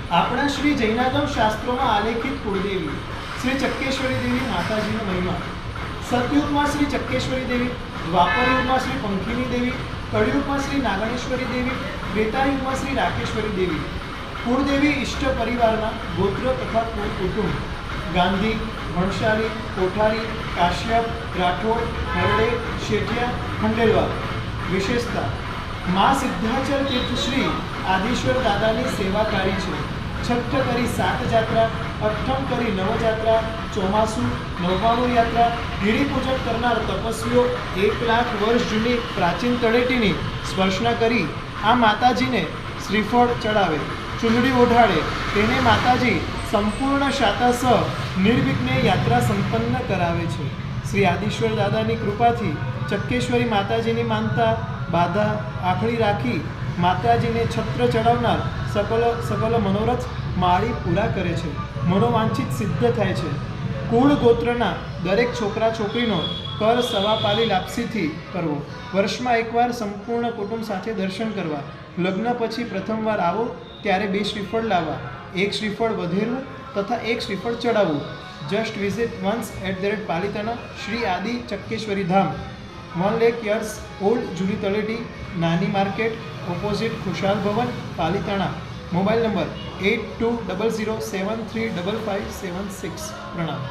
આપણા શ્રી જૈનાગમ શાસ્ત્રોમાં આલેખિત કુળદેવી શ્રી ચક્કેશ્વરી દેવી માતાજીનો મહિમા. સતયુગમાં શ્રી ચક્કેશ્વરી દેવી, દ્વાપરયુગમાં શ્રી પંખીની દેવી, કળયુગમાં શ્રી નાગણેશ્વરી દેવી, ત્રેતાયુગમાં શ્રી રાકેશ્વરી દેવી. કુળદેવી ઇષ્ટ પરિવારના ગોત્ર તથા કુટુંબ. ગાંધી, ભણશાલી, કોઠારી, કાશ્યપ, રાઠોડ, હરડે, શેઠિયા, ખંડેલવાલ. વિશેષતા: મા સિદ્ધાચલ તીર્થશ્રી આદિશ્વર દાદાની સેવાકારી છે. છઠ્ઠ કરી 7 જાત્રા, અઠ્ઠમ કરી 9 જાત્રા, ચોમાસુ 99 યાત્રા. ગિરી પૂજન કરનાર તપસ્વીઓ 1 લાખ વર્ષ જૂની પ્રાચીન તળેટીની સ્પર્શના કરી આ માતાજીને શ્રીફળ ચડાવે, ચૂંદડી ઓઢાડે, તેને માતાજી સંપૂર્ણ શાતાસહ નિર્વિઘ્ને યાત્રા સંપન્ન કરાવે છે. શ્રી આદિશ્વર દાદાની કૃપાથી ચક્કેશ્વરી માતાજીની માનતા બાધા આખડી રાખી માતાજીને છત્ર ચડાવનાર સકલ મનોરથ માળી પૂરા કરે છે. મનોવાંછિત સિદ્ધ થાય છે. કુળ ગોત્રના દરેક છોકરા છોકરીનો કર સવાપાલી લાપસીથી કરવો. વર્ષમાં એકવાર સંપૂર્ણ કુટુંબ સાથે દર્શન કરવા. લગ્ન પછી પ્રથમવાર આવો ત્યારે 2 શ્રીફળ લાવવા, 1 શ્રીફળ વધેરવું તથા 1 શ્રીફળ ચડાવવું. Just visit once @Palitana Shri Adi Chakkeshwari Dham, 1 lakh years old, જૂની તળેટી, નાની market, opposite Khushal Bhavan, Palitana. Mobile number 8200735556. પ્રણામ.